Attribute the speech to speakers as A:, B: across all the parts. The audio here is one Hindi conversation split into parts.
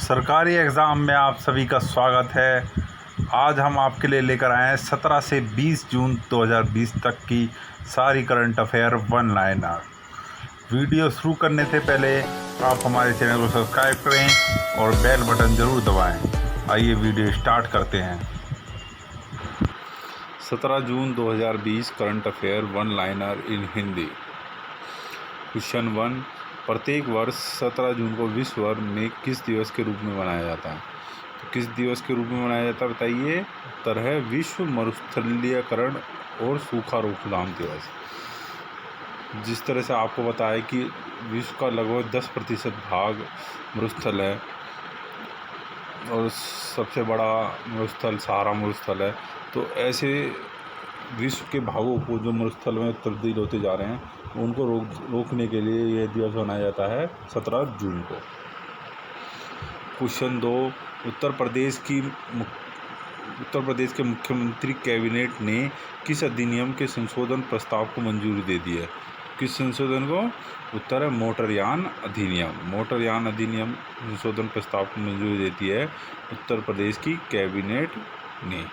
A: सरकारी एग्ज़ाम में आप सभी का स्वागत है। आज हम आपके लिए लेकर आए हैं 17 से 20 जून 2020 तक की सारी current affair one liner. Video शुरू करने से पहले आप हमारे चैनल को सब्सक्राइब करें और बेल बटन ज़रूर दबाएं। आइए वीडियो स्टार्ट करते हैं। 17 जून 2020 करंट अफेयर वन लाइनर इन हिंदी। क्वेश्चन 1, प्रत्येक वर्ष 17 जून को विश्व भर में किस दिवस के रूप में मनाया जाता है? तो किस दिवस के रूप में मनाया जाता है बताइए। उत्तर है विश्व मरुस्थलीकरण और सूखा रोकथाम दिवस। जिस तरह से आपको बताया कि विश्व का लगभग 10% भाग मरुस्थल है और सबसे बड़ा मरुस्थल सहारा मरुस्थल है, तो ऐसे विश्व के भागों को जो मरुस्थल में तब्दील होते जा रहे हैं उनको रोकने के लिए यह दिवस मनाया जाता है 17 जून को। क्वेश्चन 2, उत्तर प्रदेश के मुख्यमंत्री कैबिनेट ने किस अधिनियम के संशोधन प्रस्ताव को मंजूरी दे दी है? किस संशोधन को? उत्तर है मोटरयान अधिनियम। मोटरयान अधिनियम संशोधन प्रस्ताव को मंजूरी देती है उत्तर प्रदेश की कैबिनेट ने।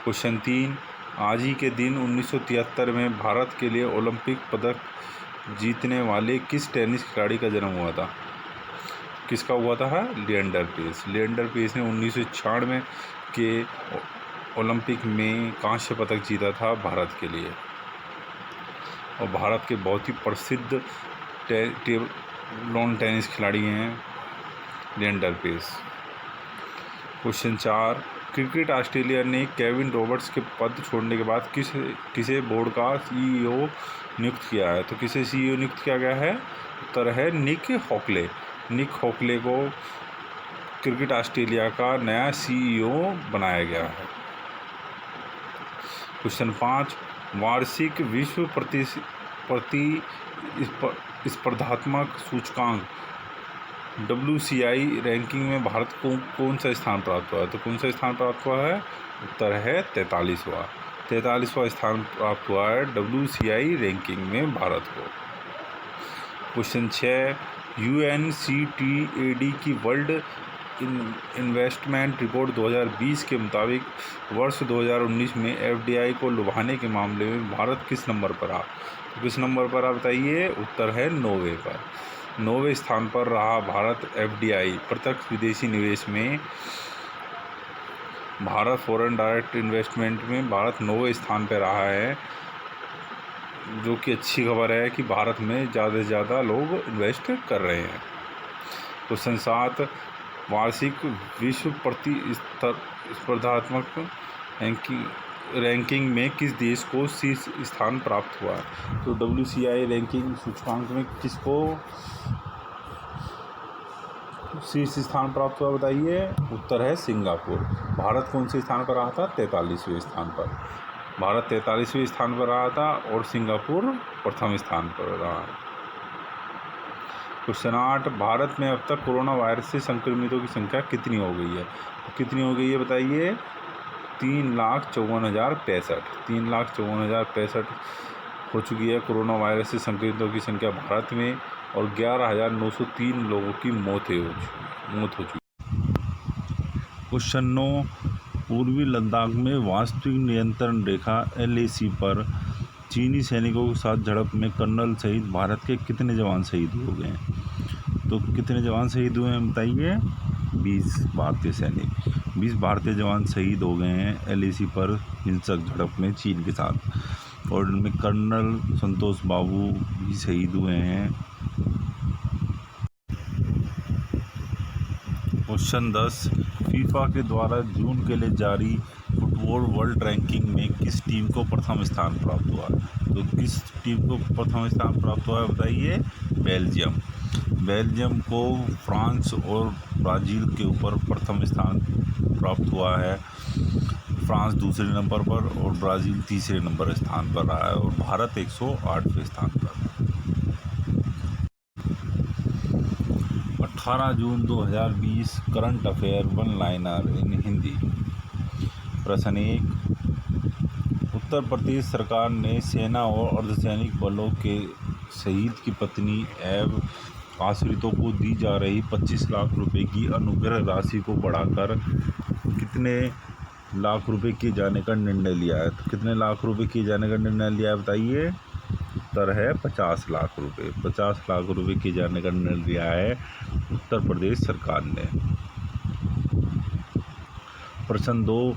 A: क्वेश्चन 3, आज ही के दिन 1973 में भारत के लिए ओलंपिक पदक जीतने वाले किस टेनिस खिलाड़ी का जन्म हुआ था? किसका हुआ था? लिएंडर पेस। लिएंडर पेस ने 1996 के ओलंपिक में कांस्य पदक जीता था भारत के लिए और भारत के बहुत ही प्रसिद्ध लॉन टेनिस खिलाड़ी हैं Leander Paes. Question 4, cricket Australia ने केविन रॉबर्ट्स के पद छोड़ने के बाद किसे बोर्ड का सीईओ नियुक्त किया है? तो किसे सीईओ नियुक्त किया गया है? उत्तर है निक हॉकले। निक हॉकले को क्रिकेट ऑस्ट्रेलिया का नया सीईओ बनाया गया है। क्वेश्चन 5, वार्षिक विश्व प्रतिस्पर्धात्मक सूचकांक WCI रैंकिंग में भारत को कौन सा स्थान प्राप्त हुआ है? तो कौन सा स्थान प्राप्त हुआ है? उत्तर है 43वां स्थान प्राप्त हुआ है WCI रैंकिंग में भारत को। क्वेश्चन 6, UNCTAD की वर्ल्ड इन्वेस्टमेंट रिपोर्ट 2020 के मुताबिक वर्ष 2019 में FDI को लुभाने के मामले में भारत किस नंबर पर रहा? तो किस नंबर पर आप बताइए? उत्तर है 9वें पर। 9वें स्थान पर रहा भारत FDI प्रत्यक्ष विदेशी निवेश में। भारत फॉरेन डायरेक्ट इन्वेस्टमेंट में भारत 9वें स्थान पर रहा है, जो कि अच्छी खबर है कि भारत में ज़्यादा से ज़्यादा लोग इन्वेस्ट कर रहे हैं। क्वेश्चन 7, वार्षिक विश्व प्रतिस्पर्धात्मक रैंकिंग में किस देश को शीर्ष स्थान प्राप्त हुआ है? तो WCI रैंकिंग सूचकांक में किसको शीर्ष स्थान प्राप्त हुआ बताइए? उत्तर है सिंगापुर। भारत कौन से स्थान पर रहा था? 43वें स्थान पर। भारत 43वें स्थान पर रहा था और सिंगापुर प्रथम स्थान पर रहा है। क्वेश्चन 8, भारत में अब तक कोरोना वायरस से संक्रमितों की संख्या कितनी हो गई है? कितनी हो गई है बताइए? 3,54,065। 3,54,065 हो चुकी है कोरोना वायरस से संक्रमितों की संख्या भारत में और 11,903 लोगों की मौत हो चुकी है। क्वेश्चन 9, पूर्वी लद्दाख में वास्तविक नियंत्रण रेखा LAC पर चीनी सैनिकों के साथ झड़प में कर्नल सहित भारत के कितने जवान शहीद हो गए हैं? तो कितने जवान शहीद हुए हैं बताइए? 20 भारतीय सैनिक, 20 भारतीय जवान शहीद हो गए हैं LAC पर हिंसक झड़प में चीन के साथ, और इनमें कर्नल संतोष बाबू भी शहीद हुए हैं। क्वेश्चन 10, फीफा के द्वारा जून के लिए जारी फुटबॉल वर्ल्ड रैंकिंग में किस टीम को प्रथम स्थान प्राप्त हुआ? तो किस टीम को प्रथम स्थान प्राप्त हुआ है बताइए? बेल्जियम को फ्रांस और ब्राज़ील के ऊपर प्रथम स्थान प्राप्त हुआ है। फ्रांस दूसरे नंबर पर और ब्राज़ील तीसरे नंबर स्थान पर रहा है और भारत 108वें स्थान पर। 18 जून 2020 करंट अफेयर वन लाइनर इन हिंदी। प्रश्न 1, उत्तर प्रदेश सरकार ने सेना और अर्धसैनिक बलों के शहीद की पत्नी एवं आश्रितों को दी जा रही 25 लाख रुपए की अनुग्रह राशि को बढ़ाकर कितने लाख रुपए किए जाने का निर्णय लिया है? तो कितने लाख रुपए किए जाने का निर्णय लिया है बताइए? उत्तर है 50 लाख रुपए। 50 लाख रुपए किए जाने का निर्णय लिया है उत्तर प्रदेश सरकार ने। प्रश्न 2,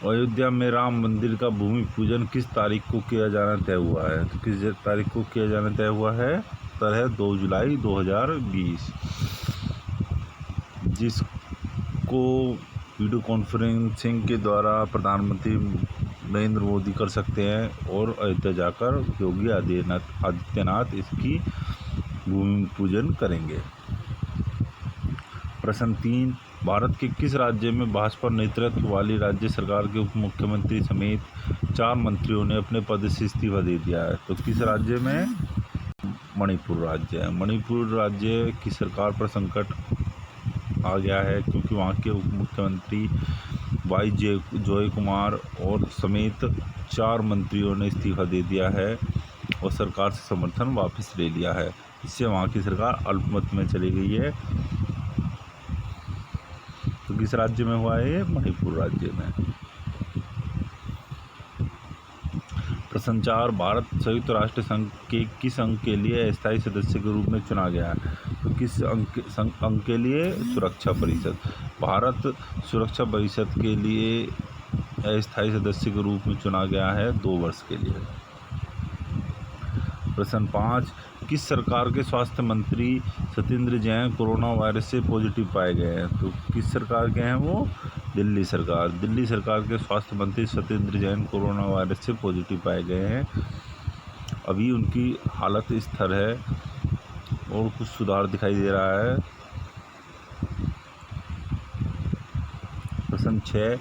A: अयोध्या में राम मंदिर का भूमि पूजन किस तारीख को किया जाना तय हुआ है? तो किस तारीख को किया जाना तय हुआ है? उत्तर है 2 जुलाई 2020। जिसको वीडियो कॉन्फ्रेंसिंग के द्वारा प्रधानमंत्री नरेंद्र मोदी कर सकते हैं और अयोध्या जाकर योगी आदित्यनाथ इसकी भूमि पूजन करेंगे। प्रश्न 3, भारत के किस राज्य में भाजपा नेतृत्व वाली राज्य सरकार के उप मुख्यमंत्री समेत 4 मंत्रियों ने अपने पद से इस्तीफा दे दिया है? तो किस राज्य में? मणिपुर राज्य है। मणिपुर राज्य की सरकार पर संकट आ गया है क्योंकि वहाँ के उप मुख्यमंत्री वाई जॉय कुमार और समेत 4 मंत्रियों ने इस्तीफा दे दिया है और सरकार से समर्थन वापस ले लिया है। इससे वहाँ की सरकार अल्पमत में चली गई है। तो किस राज्य में हुआ है ये? मणिपुर राज्य में। प्रश्न 4, भारत संयुक्त राष्ट्र संघ के किस अंग के लिए अस्थायी सदस्य के रूप में चुना गया है? तो किस अंग के लिए? सुरक्षा परिषद। भारत सुरक्षा परिषद के लिए अस्थायी सदस्य के रूप में चुना गया है 2 वर्ष के लिए। प्रश्न 5, किस सरकार के स्वास्थ्य मंत्री सत्येंद्र जैन कोरोना वायरस से पॉजिटिव पाए गए हैं? तो किस सरकार के हैं वो? दिल्ली सरकार। दिल्ली सरकार के स्वास्थ्य मंत्री सत्येंद्र जैन कोरोना वायरस से पॉजिटिव पाए गए हैं। अभी उनकी हालत स्थिर है और कुछ सुधार दिखाई दे रहा है। प्रश्न 6,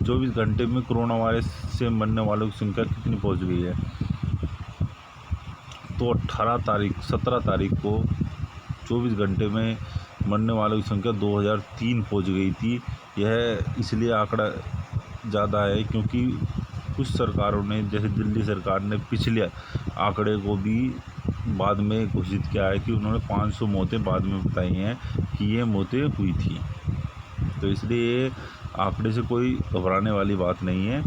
A: 24 घंटे में कोरोना वायरस से मरने वालों की संख्या कितनी पहुंच गई है? तो 17 तारीख को 24 घंटे में मरने वालों की संख्या 2003 पहुंच गई थी। यह इसलिए आंकड़ा ज़्यादा है क्योंकि कुछ सरकारों ने, जैसे दिल्ली सरकार ने, पिछले आंकड़े को भी बाद में घोषित किया है कि उन्होंने 500 मौतें बाद में बताई हैं कि ये मौतें हुई थी। तो इसलिए आंकड़े से कोई घबराने वाली बात नहीं है।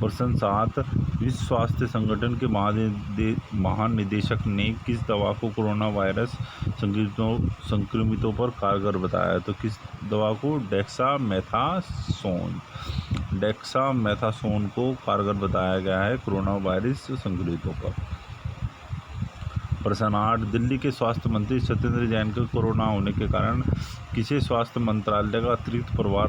A: प्रश्न 7, विश्व स्वास्थ्य संगठन के महानिदेशक ने किस दवा को कोरोना वायरस संक्रमितों पर कारगर बताया? तो किस दवा को? डेक्सामेथासोन को कारगर बताया गया है कोरोना वायरस संक्रमितों पर। प्रश्न 8, दिल्ली के स्वास्थ्य मंत्री सत्येंद्र जैन के कोरोना होने के कारण किसे स्वास्थ्य मंत्रालय का अतिरिक्त प्रभार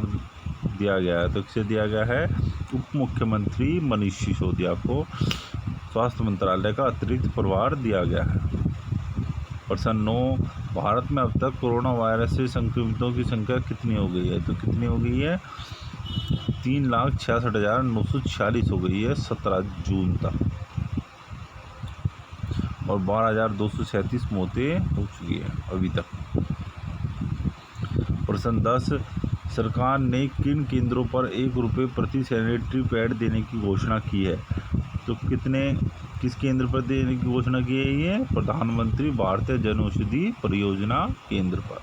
A: दिया गया है? तो किसे दिया गया है? उप मुख्यमंत्री मनीष सिसोदिया को स्वास्थ्य मंत्रालय का अतिरिक्त प्रभार दिया गया है। प्रश्न 9, भारत में अब तक कोरोना वायरस से संक्रमितों की संख्या कितनी हो गई है? तो कितनी हो गई है? 3,66,946 हो गई है 17 जून तक, और 12,237 मौतें हो चुकी हैं अभी तक। प्रश्न 10, सरकार ने किन केंद्रों पर ₹1 प्रति सैनिटरी पैड देने की घोषणा की है? तो किस केंद्र पर देने की घोषणा की है? ये प्रधानमंत्री भारतीय जनऔषधि परियोजना केंद्र पर।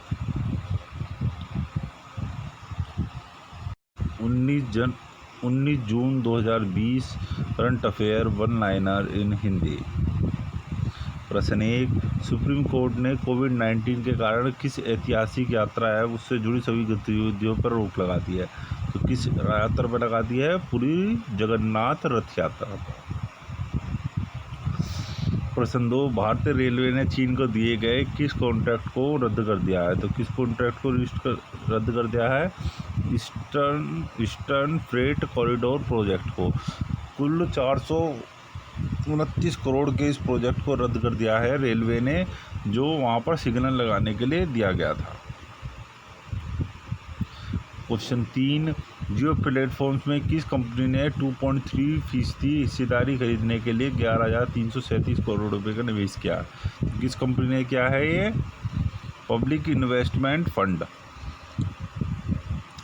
A: 19 जून 2020 करंट अफेयर वन लाइनर इन हिंदी। प्रश्न 1, सुप्रीम कोर्ट ने कोविड-19 के कारण किस ऐतिहासिक यात्रा है उससे जुड़ी सभी गतिविधियों पर रोक लगा दी है? तो किस यात्रा पर लगा दी है? पूरी जगन्नाथ रथ यात्रा पर। प्रश्न 2, भारतीय रेलवे ने चीन को दिए गए किस कॉन्ट्रैक्ट को रद्द कर दिया है? तो किस कॉन्ट्रैक्ट को रद्द कर दिया है? ईस्टर्न फ्रेट कॉरिडोर प्रोजेक्ट को। कुल 429 करोड़ के इस प्रोजेक्ट को रद्द कर दिया है रेलवे ने, जो वहाँ पर सिग्नल लगाने के लिए दिया गया था। क्वेश्चन 3, जियो प्लेटफॉर्म्स में किस कंपनी ने 2.3% हिस्सेदारी खरीदने के लिए 11,337 करोड़ रुपए का निवेश किया? किस कंपनी ने किया है ये? Public investment fund.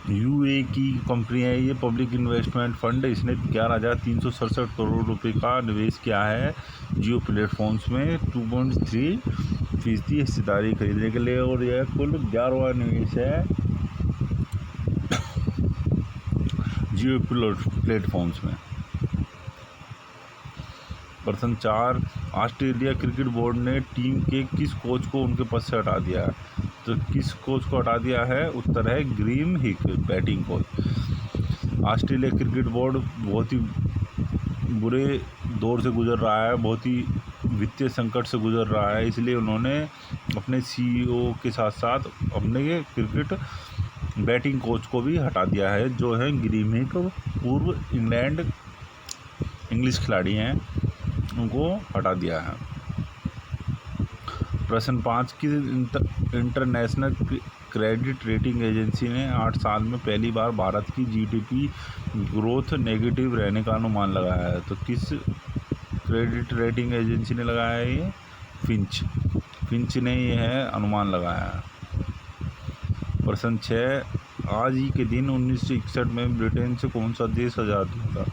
A: यूए की कंपनी है ये, पब्लिक इन्वेस्टमेंट फंड। इसने 11,367 करोड़ रुपए का निवेश किया है जियो प्लेटफॉर्म्स में 2.3% हिस्सेदारी खरीदने के लिए, और यह कुल 11वां निवेश है जियो प्लेटफॉर्म्स में। प्रश्न 4, ऑस्ट्रेलिया क्रिकेट बोर्ड ने टीम के किस कोच को उनके पद से हटा दिया है? तो किस कोच को हटा दिया है? उत्तर है ग्रीम हिक, batting coach. Australia cricket board बहुत ही बुरे दौर से गुजर रहा है, बहुत ही वित्तीय संकट से गुजर रहा है, इसलिए उन्होंने अपने सीईओ के साथ साथ अपने क्रिकेट बैटिंग कोच को भी हटा दिया है, जो है ग्रीम हिक, पूर्व इंग्लिश खिलाड़ी हैं, उनको हटा दिया है। प्रश्न 5, की इंटरनेशनल क्रेडिट रेटिंग एजेंसी ने 8 साल में पहली बार भारत की जीडीपी ग्रोथ नेगेटिव रहने का अनुमान लगाया है? तो किस क्रेडिट रेटिंग एजेंसी ने लगाया है ये? फिंच ने यह अनुमान लगाया है। प्रश्न 6, आज ही के दिन 1961 में ब्रिटेन से कौन सा देश आज़ाद हुआ था?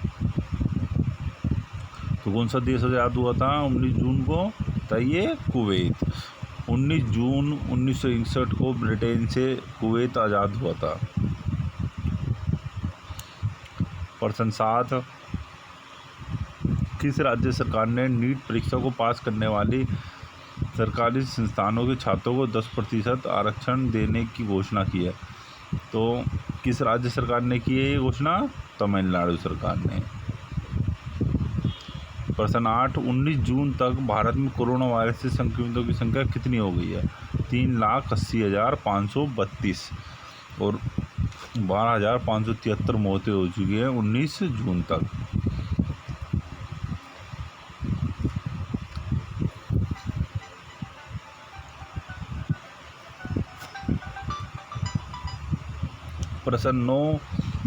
A: तो कौन सा देश आज़ाद हुआ था 19 जून को? बताइए, कुवैत। 19 जून 1961 को ब्रिटेन से कुवैत आज़ाद हुआ था। प्रश्न 7, किस राज्य सरकार ने नीट परीक्षा को पास करने वाली सरकारी संस्थानों के छात्रों को 10% आरक्षण देने की घोषणा की है? तो किस राज्य सरकार ने की है ये घोषणा? तमिलनाडु सरकार ने। प्रश्न 8, 19 जून तक भारत में कोरोना वायरस से संक्रमितों की संख्या कितनी हो गई है? 3,80,532 और 12,573 मौतें हो चुकी हैं 19 जून तक। प्रश्न 9,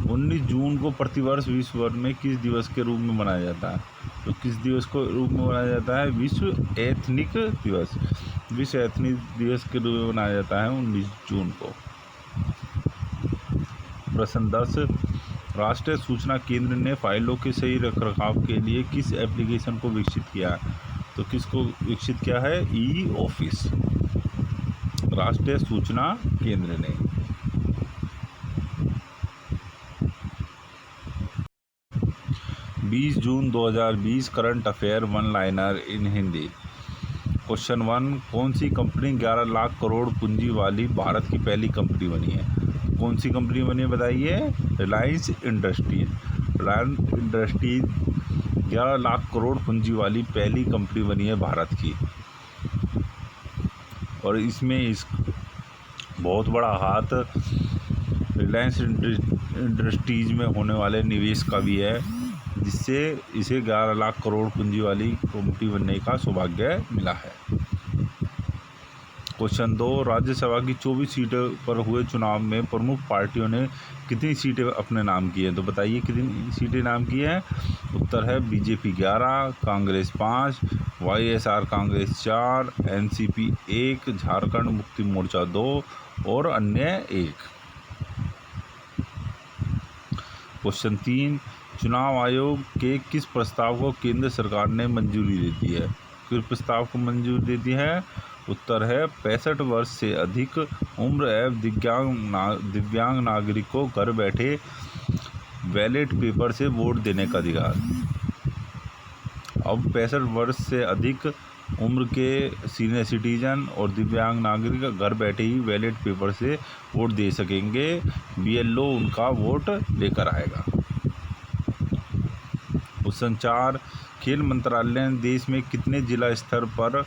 A: 19 जून को प्रतिवर्ष विश्व भर में किस दिवस के रूप में मनाया जाता है? तो किस दिवस को रूप में मनाया जाता है? विश्व एथनिक दिवस। विश्व एथनिक दिवस के रूप में मनाया जाता है 19 जून को। प्रश्न 10, राष्ट्रीय सूचना केंद्र ने फाइलों के सही रखरखाव के लिए किस एप्लीकेशन को विकसित किया है? तो किसको विकसित किया है? E office. राष्ट्रीय सूचना केंद्र ने। 20 जून 2020 करंट अफेयर वन लाइनर इन हिंदी। क्वेश्चन 1, कौन सी कंपनी 11 लाख करोड़ पूंजी वाली भारत की पहली कंपनी बनी है? कौन सी कंपनी बनी है बताइए? रिलायंस इंडस्ट्रीज। रिलायंस इंडस्ट्रीज 11 लाख करोड़ पूंजी वाली पहली कंपनी बनी है भारत की, और इसमें बहुत बड़ा हाथ रिलायंस इंडस्ट्रीज में होने वाले निवेश का भी है, जिससे इसे 11 लाख करोड़ पूंजी वाली कंपनी बनने का सौभाग्य मिला है। क्वेश्चन 2, राज्यसभा की 24 सीटों पर हुए चुनाव में प्रमुख पार्टियों ने कितनी सीटें अपने नाम की हैं? तो बताइए कितनी सीटें नाम की हैं? उत्तर है BJP 11, Congress 5, YSR Congress 4, NCP 1, Jharkhand Mukti Morcha 2 और अन्य 1। क्वेश्चन 3, चुनाव आयोग के किस प्रस्ताव को केंद्र सरकार ने मंजूरी दे दी है? किस प्रस्ताव को मंजूरी दे दी है? उत्तर है 65 वर्ष से अधिक उम्र एवं दिव्यांग नागरिक को घर बैठे बैलेट पेपर से वोट देने का अधिकार। अब 65 वर्ष से अधिक उम्र के सीनियर सिटीजन और दिव्यांग नागरिक घर बैठे ही बैलेट पेपर से वोट दे सकेंगे। बीएलओ उनका वोट लेकर आएगा। क्वेश्चन 4, खेल मंत्रालय ने देश में कितने जिला स्तर पर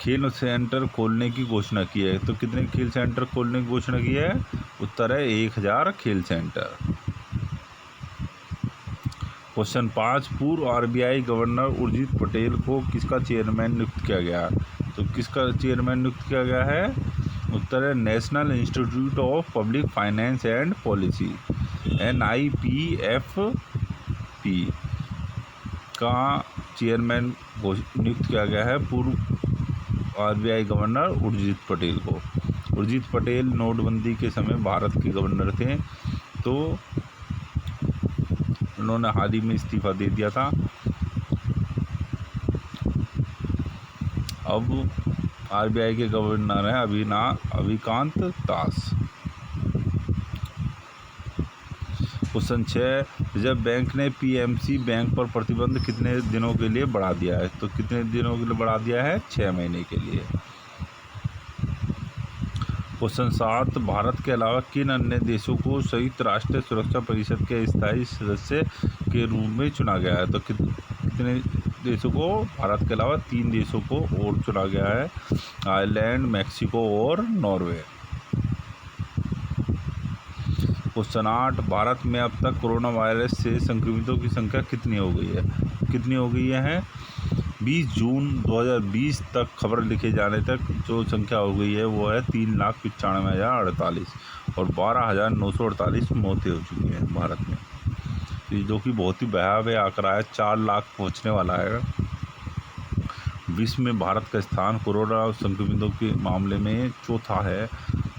A: खेल सेंटर खोलने की घोषणा की है? तो कितने खेल सेंटर खोलने की घोषणा की है? उत्तर है 1000 खेल सेंटर। क्वेश्चन 5, पूर्व आरबीआई गवर्नर उर्जित पटेल को किसका चेयरमैन नियुक्त किया गया? तो किसका चेयरमैन नियुक्त किया गया है? उत्तर है national institute of public finance and policy, NIPFP का चेयरमैन नियुक्त किया गया है पूर्व आरबीआई गवर्नर उर्जित पटेल को। उर्जित पटेल नोटबंदी के समय भारत के गवर्नर थे, तो उन्होंने हाल ही में इस्तीफा दे दिया था। अब आरबीआई के गवर्नर हैं अभिकांत दास। क्वेश्चन 6, रिजर्व बैंक ने पीएमसी बैंक पर प्रतिबंध कितने दिनों के लिए बढ़ा दिया है? तो कितने दिनों के लिए बढ़ा दिया है? 6 महीने के लिए। क्वेश्चन 7, भारत के अलावा किन अन्य देशों को संयुक्त राष्ट्र सुरक्षा परिषद के स्थायी सदस्य के रूप में चुना गया है? तो कितने देशों को? भारत के अलावा 3 देशों को और चुना गया है, आयरलैंड, मैक्सिको और नॉर्वे। क्वेश्चन 8, भारत में अब तक कोरोना वायरस से संक्रमितों की संख्या कितनी हो गई है? कितनी हो गई है? 20 जून 2020 तक खबर लिखे जाने तक जो संख्या हो गई है वो है 3,95,048 और 12,948 मौतें हो चुकी हैं भारत में, जो कि बहुत ही भयावह आंकड़ा है। 4 लाख पहुंचने वाला है। विश्व में भारत का स्थान कोरोना संक्रमितों के मामले में चौथा है।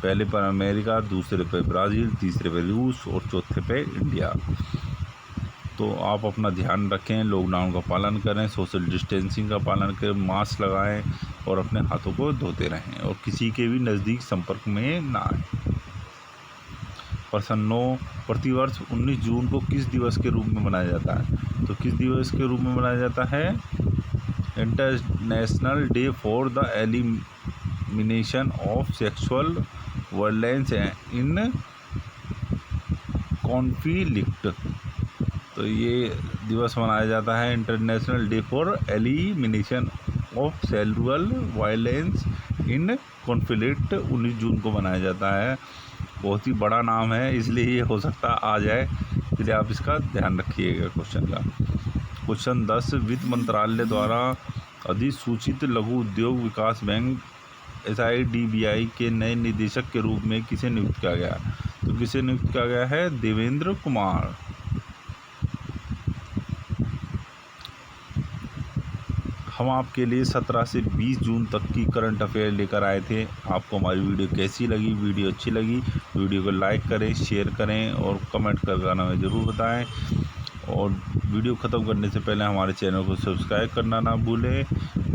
A: पहले पर अमेरिका, दूसरे पे ब्राज़ील, तीसरे पे रूस और चौथे पे इंडिया। तो आप अपना ध्यान रखें, लॉकडाउन का पालन करें, सोशल डिस्टेंसिंग का पालन करें, मास्क लगाएं और अपने हाथों को धोते रहें और किसी के भी नज़दीक संपर्क में ना आए। प्रश्न 9, प्रतिवर्ष 19 जून को किस दिवस के रूप में मनाया जाता है? तो किस दिवस के रूप में मनाया जाता है? International day for the elimination of sexual violence in conflict. तो ये दिवस मनाया जाता है international day for elimination of sexual violence in conflict 19 जून को मनाया जाता है। बहुत ही बड़ा नाम है, इसलिए ये हो सकता आ जाए, इसलिए आप इसका ध्यान रखिएगा क्वेश्चन का। क्वेश्चन 10, वित्त मंत्रालय द्वारा अधिसूचित लघु उद्योग विकास बैंक SIDBI के नए निदेशक के रूप में किसे नियुक्त किया गया? तो किसे नियुक्त किया गया है? देवेंद्र कुमार। हम आपके लिए 17 से 20 जून तक की करंट अफेयर लेकर आए थे। आपको हमारी वीडियो कैसी लगी? वीडियो अच्छी लगी, वीडियो को लाइक करें, शेयर करें और कमेंट कर हमें ज़रूर बताएं। और वीडियो ख़त्म करने से पहले हमारे चैनल को सब्सक्राइब करना ना भूलें।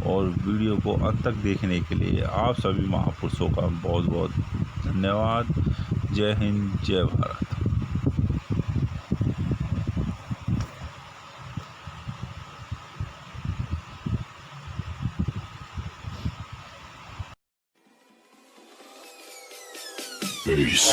A: और वीडियो को अंत तक देखने के लिए आप सभी महापुरुषों का बहुत बहुत धन्यवाद। जय हिंद, जय भारत।
B: Peace.